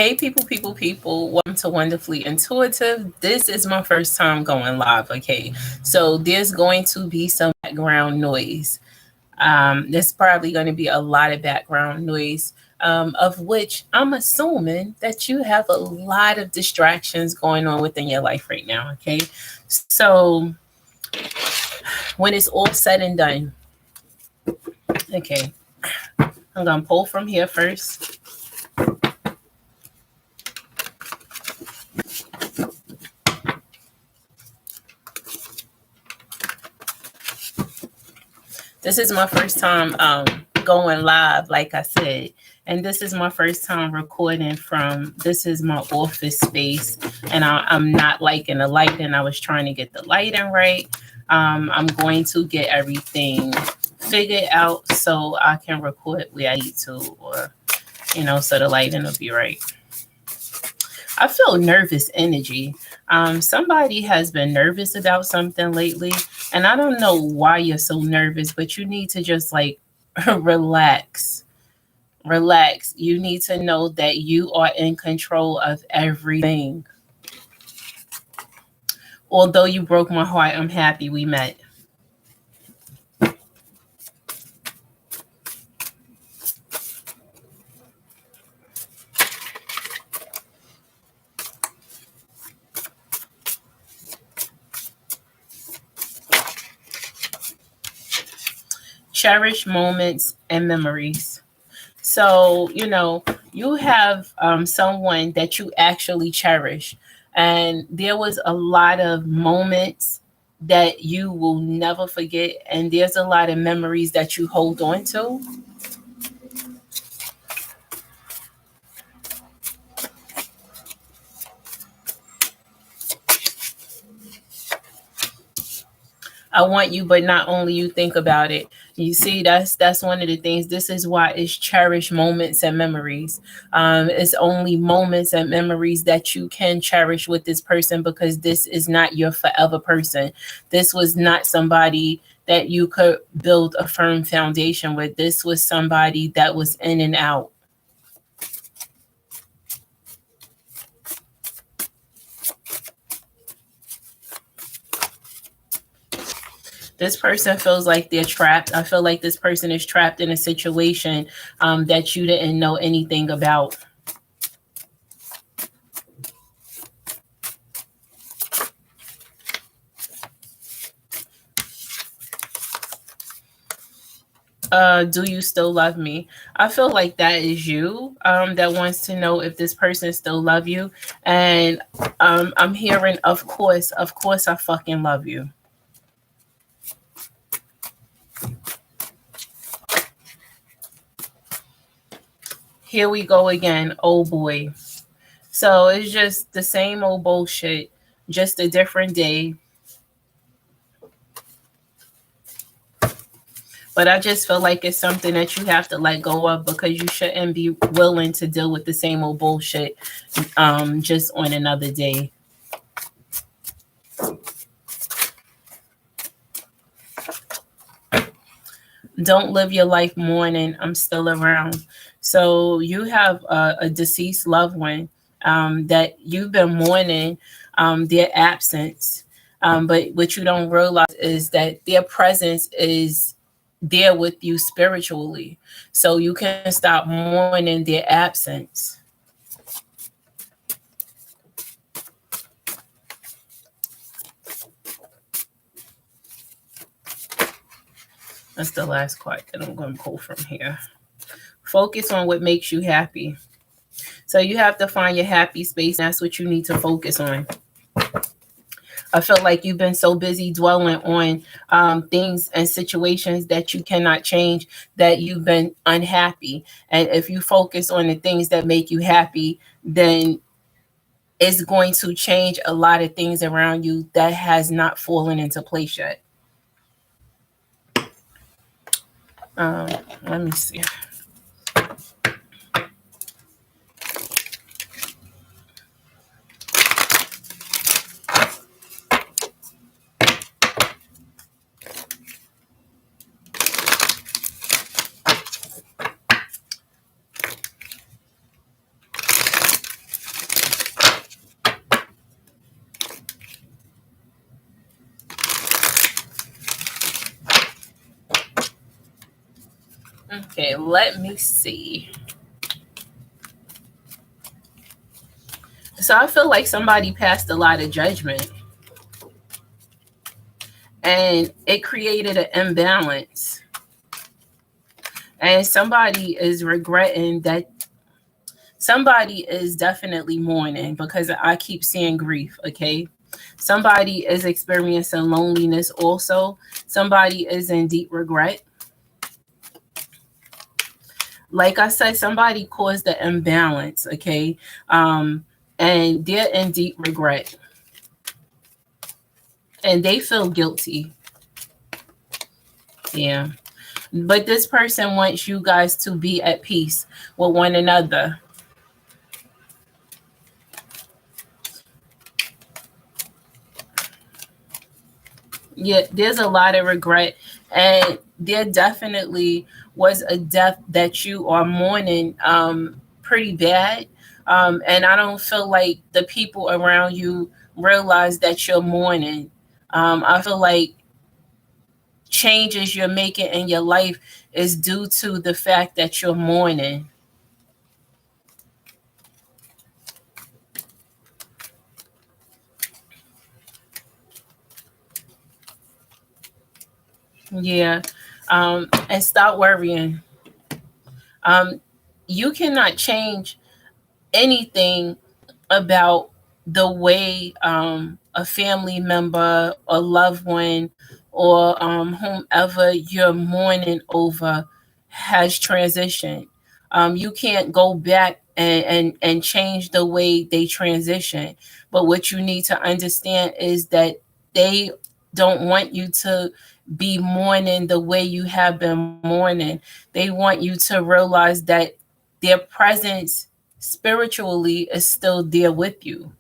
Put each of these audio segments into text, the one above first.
Hey, people. Welcome to Wonderfully Intuitive. This is my first time going live, okay? So there's going to be some background noise. There's probably going to be a lot of background noise, of which I'm assuming that you have a lot of distractions going on within your life right now, okay? So when it's all said and done, okay, I'm going to pull from here first. This is my first time going live, like I said, and this is my first time recording from. This is my office space, and I'm not liking the lighting. I was trying to get the lighting right. I'm going to get everything figured out so I can record where I need to, or so the lighting will be right. I feel nervous energy. Somebody has been nervous about something lately, and I don't know why you're so nervous, but you need to just like relax. Relax. You need to know that you are in control of everything. Although you broke my heart, I'm happy we met. Cherish moments and memories. So, you have someone that you actually cherish. And there was a lot of moments that you will never forget. And there's a lot of memories that you hold on to. I want you, but not only you, think about it. You see, that's one of the things. This is why it's cherished moments and memories. It's only moments and memories that you can cherish with this person, because this is not your forever person. This was not somebody that you could build a firm foundation with. This was somebody that was in and out. This person feels like they're trapped. I feel like this person is trapped in a situation that you didn't know anything about. Do you still love me? I feel like that is you that wants to know if this person still love you. And I'm hearing, of course I fucking love you. Here we go again. Oh boy. So it's just the same old bullshit, just a different day. But I just feel like it's something that you have to let go of, because you shouldn't be willing to deal with the same old bullshit just on another day. Don't live your life mourning. I'm still around. So you have a deceased loved one that you've been mourning their absence. But what you don't realize is that their presence is there with you spiritually. So you can stop mourning their absence. That's the last card that I'm going to pull from here. Focus on what makes you happy. So you have to find your happy space. That's what you need to focus on. I feel like you've been so busy dwelling on things and situations that you cannot change, that you've been unhappy. And if you focus on the things that make you happy, then it's going to change a lot of things around you that has not fallen into place yet. Let me see. Okay, let me see. So I feel like somebody passed a lot of judgment and it created an imbalance. And somebody is regretting that. Somebody is definitely mourning because I keep seeing grief, okay? Somebody is experiencing loneliness also. Somebody is in deep regret. Like I said, somebody caused the imbalance, okay? And they're in deep regret. And they feel guilty. Yeah. But this person wants you guys to be at peace with one another. Yeah, there's a lot of regret, and there definitely was a death that you are mourning pretty bad. And I don't feel like the people around you realize that you're mourning. I feel like changes you're making in your life is due to the fact that you're mourning. Yeah. And stop worrying. Um, you cannot change anything about the way a family member or loved one or whomever you're mourning over has transitioned. You can't go back and change the way they transition. But what you need to understand is that they don't want you to be mourning the way you have been mourning. They want you to realize that their presence spiritually is still there with you.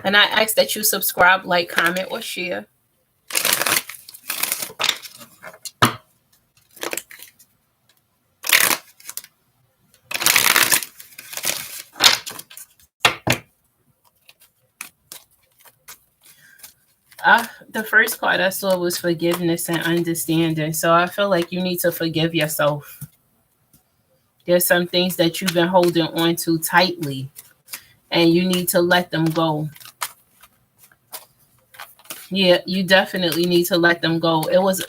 And I ask that you subscribe, like, comment, or share. The first card I saw was forgiveness and understanding. So I feel like you need to forgive yourself. There's some things that you've been holding on to tightly, and you need to let them go. Yeah, you definitely need to let them go. It was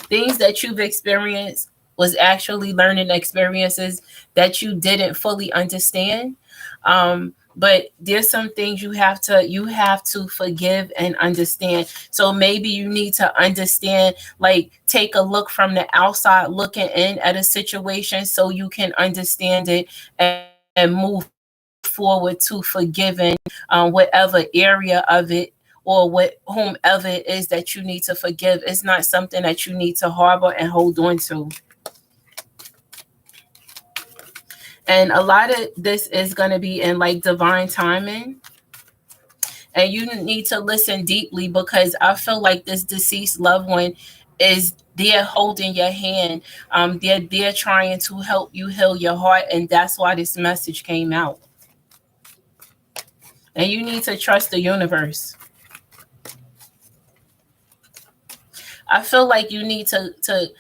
things that you've experienced was actually learning experiences that you didn't fully understand. But there's some things you have to forgive and understand. So maybe you need to understand, like take a look from the outside looking in at a situation so you can understand it and move forward to forgiving whatever area of it or whomever it is that you need to forgive. It's not something that you need to harbor and hold on to. And a lot of this is going to be in like divine timing. And you need to listen deeply because I feel like this deceased loved one is there holding your hand. They're trying to help you heal your heart. And that's why this message came out. And you need to trust the universe. I feel like you need to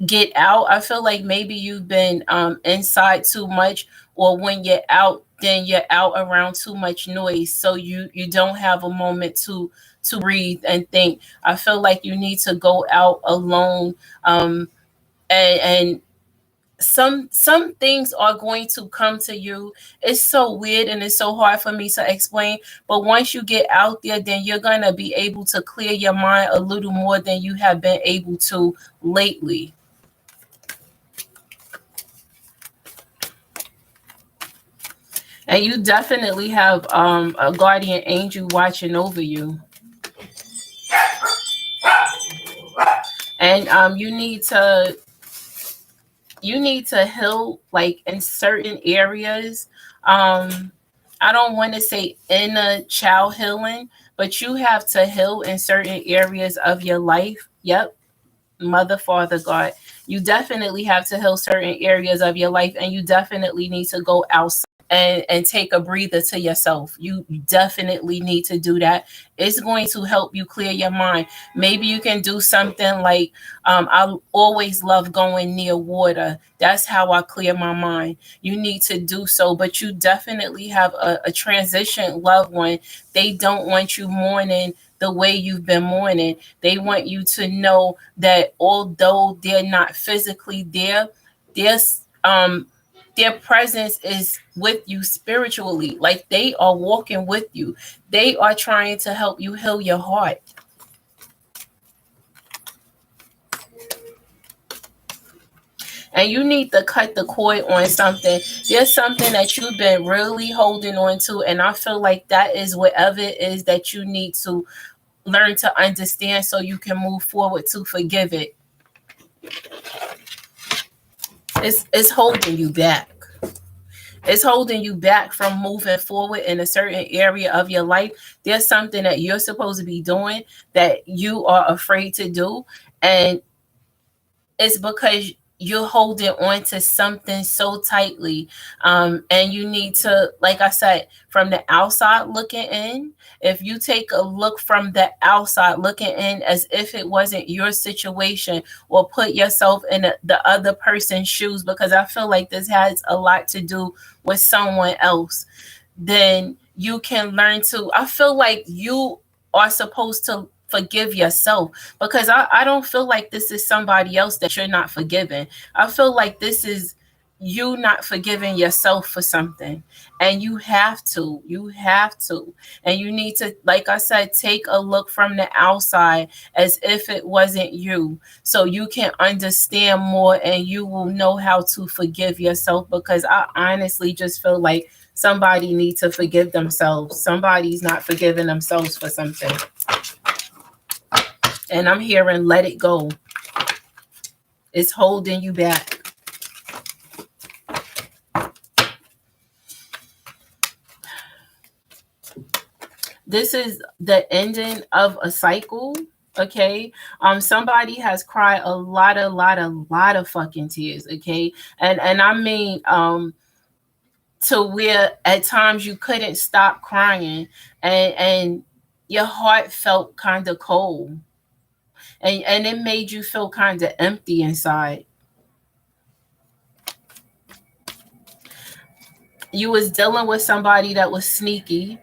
get out. I feel like maybe you've been inside too much, or when you're out, then you're out around too much noise. So you don't have a moment to breathe and think. I feel like you need to go out alone, and some things are going to come to you. It's so weird and it's so hard for me to explain, but once you get out there, then you're going to be able to clear your mind a little more than you have been able to lately. And you definitely have a guardian angel watching over you. And you need to heal like in certain areas. I don't want to say inner child healing, but you have to heal in certain areas of your life. Yep. Mother, Father, God. You definitely have to heal certain areas of your life, and you definitely need to go outside and take a breather to yourself. You definitely need to do that. It's going to help you clear your mind. Maybe you can do something like, I always love going near water. That's how I clear my mind. You need to do so, but you definitely have a transition loved one. They don't want you mourning the way you've been mourning. They want you to know that although they're not physically there, there's their presence is with you spiritually. Like, they are walking with you. They are trying to help you heal your heart. And you need to cut the cord on something. There's something that you've been really holding on to, and I feel like that is whatever it is that you need to learn to understand so you can move forward to forgive it. It's holding you back. It's holding you back from moving forward in a certain area of your life. There's something that you're supposed to be doing that you are afraid to do. And it's because you're holding on to something so tightly. And you need to, like I said, from the outside looking in, if you take a look from the outside looking in as if it wasn't your situation, or put yourself in the other person's shoes, because I feel like this has a lot to do with someone else, then you can learn to, I feel like you are supposed to forgive yourself, because I don't feel like this is somebody else that you're not forgiving. I feel like this is you not forgiving yourself for something. And you have to, and you need to, like I said, take a look from the outside as if it wasn't you, so you can understand more and you will know how to forgive yourself. Because I honestly just feel like somebody needs to forgive themselves. Somebody's not forgiving themselves for something. And I'm hearing let it go. It's holding you back. This is the ending of a cycle. Okay. Somebody has cried a lot of fucking tears. Okay. And I mean, to where at times you couldn't stop crying, and your heart felt kind of cold. And it made you feel kind of empty inside. You was dealing with somebody that was sneaky.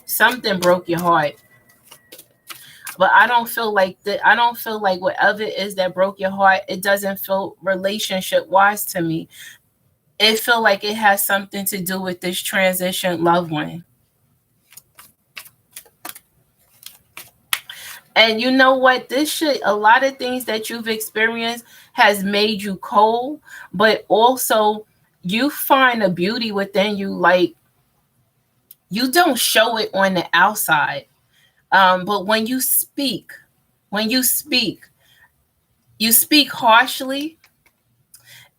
Something broke your heart. But I don't feel like that. I don't feel like whatever it is that broke your heart, it doesn't feel relationship wise to me. It feel like it has something to do with this transition loved one. And you know what? This shit, a lot of things that you've experienced has made you cold, but also you find a beauty within you. Like, you don't show it on the outside. But when you speak, you speak harshly,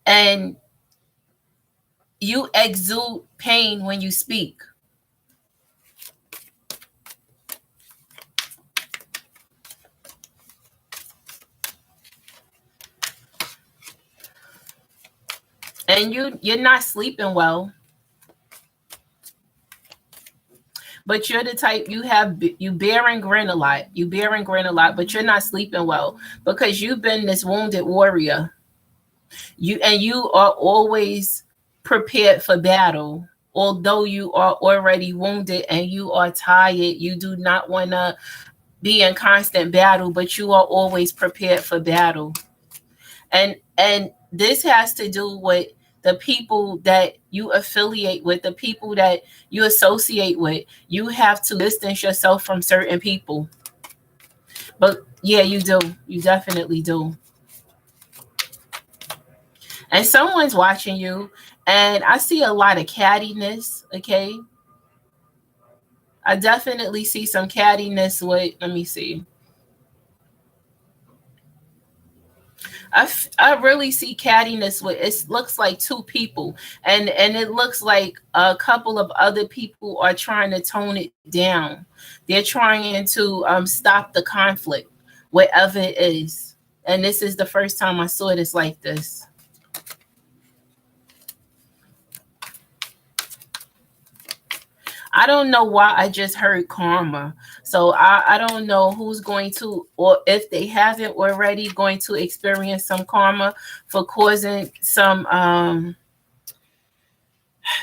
and you exude pain when you speak. And you're not sleeping well. But you're the type, you bear and grin a lot. You bear and grin a lot, but you're not sleeping well because you've been this wounded warrior. You are always prepared for battle. Although you are already wounded and you are tired, you do not want to be in constant battle, but you are always prepared for battle. And this has to do with the people that you affiliate with, the people that you associate with. You have to distance yourself from certain people. But yeah, you do. You definitely do. And someone's watching you, and I see a lot of cattiness. Okay, I definitely see some cattiness with, let me see. I really see cattiness with, it looks like two people, and it looks like a couple of other people are trying to tone it down. They're trying to stop the conflict, whatever it is. And this is the first time I saw this like this. I don't know why I just heard karma. So I don't know who's going to, or if they haven't already, going to experience some karma for causing some,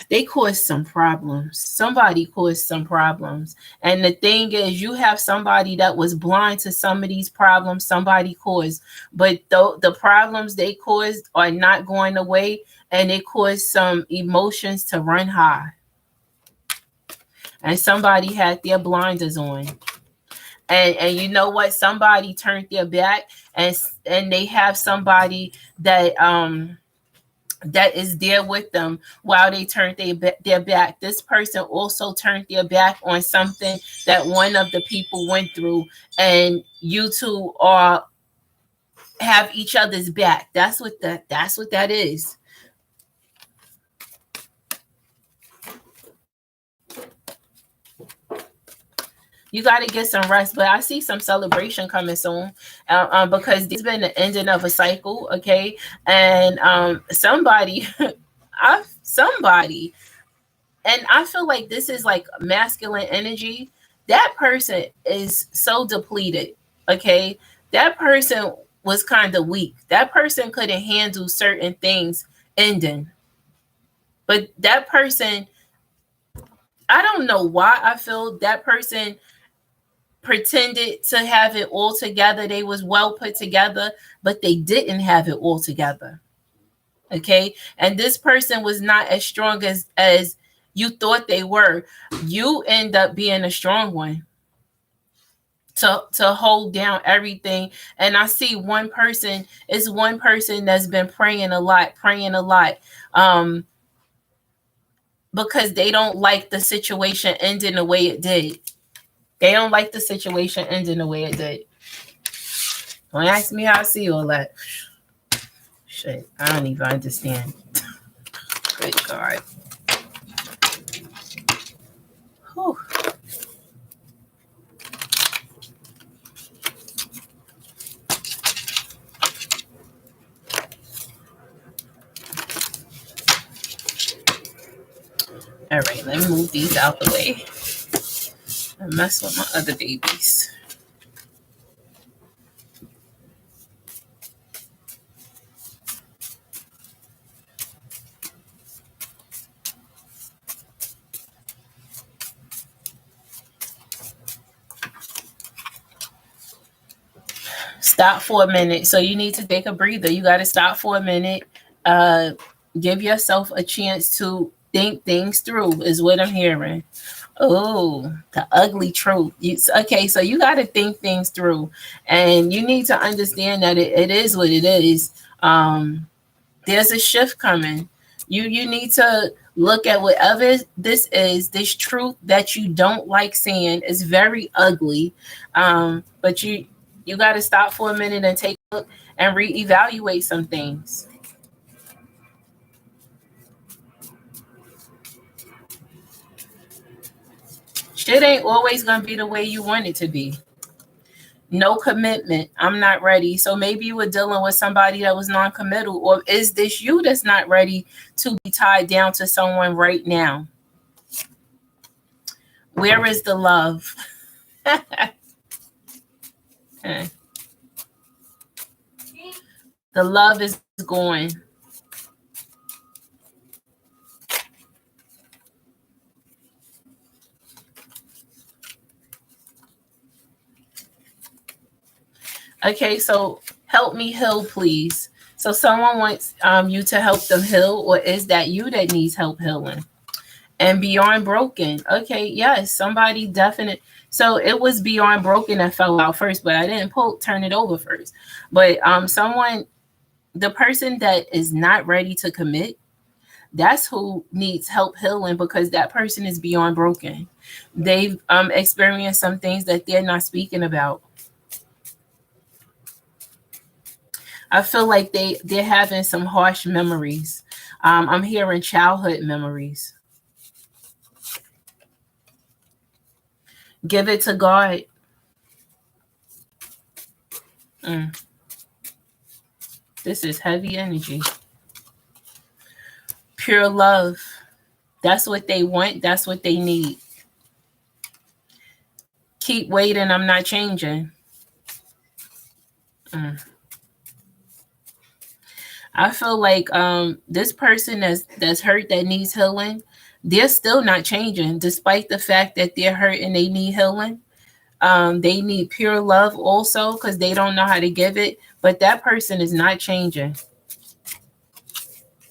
they caused some problems. Somebody caused some problems. And the thing is, you have somebody that was blind to some of these problems somebody caused. But the problems they caused are not going away, and it caused some emotions to run high. And somebody had their blinders on. And you know what? Somebody turned their back, and they have somebody that that is there with them while they turned their back. This person also turned their back on something that one of the people went through, and you two are have each other's back. That's what that is. You got to get some rest, but I see some celebration coming soon, because there's been the ending of a cycle, okay? And somebody, somebody, and I feel like this is like masculine energy. That person is so depleted, okay? That person was kind of weak. That person couldn't handle certain things ending. But that person, I don't know why I feel that person pretended to have it all together. They was well put together, but they didn't have it all together. Okay. And this person was not as strong as you thought they were. You end up being a strong one to hold down everything. And I see one person that's been praying a lot, because they don't like the situation ending the way it did. They don't like the situation ending the way it did. Don't ask me how I see all that. Shit, I don't even understand. Good God. Whew. All right, let me move these out the way and mess with my other babies. Stop for a minute. So you need to take a breather. You got to stop for a minute. Give yourself a chance to think things through, is what I'm hearing. Oh, the ugly truth. Okay, so you got to think things through, and you need to understand that it is what it is. There's a shift coming. You need to look at whatever this is, this truth that you don't like seeing is very ugly. But you got to stop for a minute and take a look and reevaluate some things. Shit ain't always going to be the way you want it to be. No commitment. I'm not ready. So maybe you were dealing with somebody that was non-committal, or is this you that's not ready to be tied down to someone right now? Where is the love? The love is going. Okay, so help me heal, please. So someone wants you to help them heal, or is that you that needs help healing? And beyond broken. Okay, yes, somebody definite. So it was beyond broken that fell out first, but I didn't turn it over first. But someone, the person that is not ready to commit, that's who needs help healing, because that person is beyond broken. They've experienced some things that they're not speaking about. I feel like they're having some harsh memories. I'm hearing childhood memories. Give it to God. This is heavy energy. Pure love. That's what they want. That's what they need. Keep waiting. I'm not changing. I feel like this person that's hurt, that needs healing, they're still not changing, despite the fact that they're hurt and they need healing. They need pure love also, because they don't know how to give it. But that person is not changing.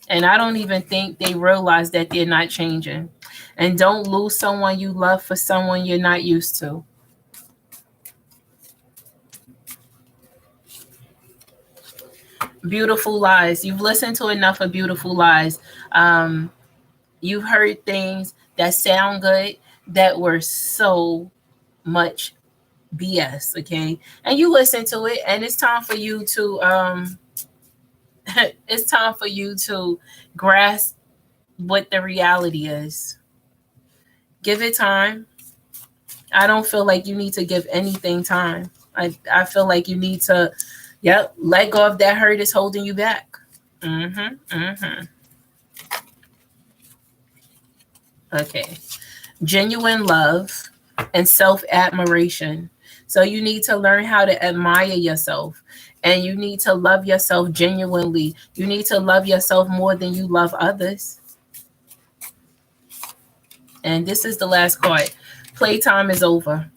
And I don't even think they realize that they're not changing. And don't lose someone you love for someone you're not used to. Beautiful lies. You've listened to enough of beautiful lies. You've heard things that sound good that were so much BS, okay? And you listen to it, and it's time for you to it's time for you to grasp what the reality is. Give it time. I don't feel like you need to give anything time. I feel like you need to, let go of that hurt is holding you back. Okay. Genuine love and self-admiration. So you need to learn how to admire yourself, and you need to love yourself genuinely. You need to love yourself more than you love others. And this is the last card. Playtime is over.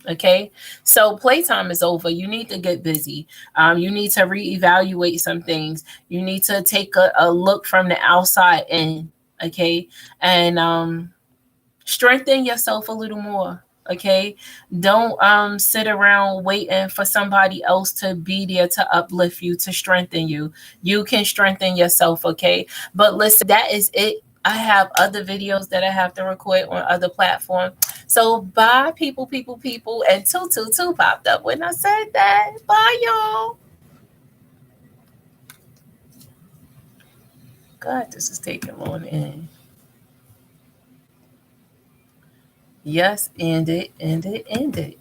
Okay, so playtime is over. You need to get busy. You need to reevaluate some things. You need to take a look from the outside in. Okay, and strengthen yourself a little more. Okay, don't sit around waiting for somebody else to be there to uplift you, to strengthen you. You can strengthen yourself. Okay, but listen, that is it. I have other videos that I have to record on other platforms. So bye, people. And 222 popped up when I said that. Bye, y'all. God, this is taking long to end. Yes, end it.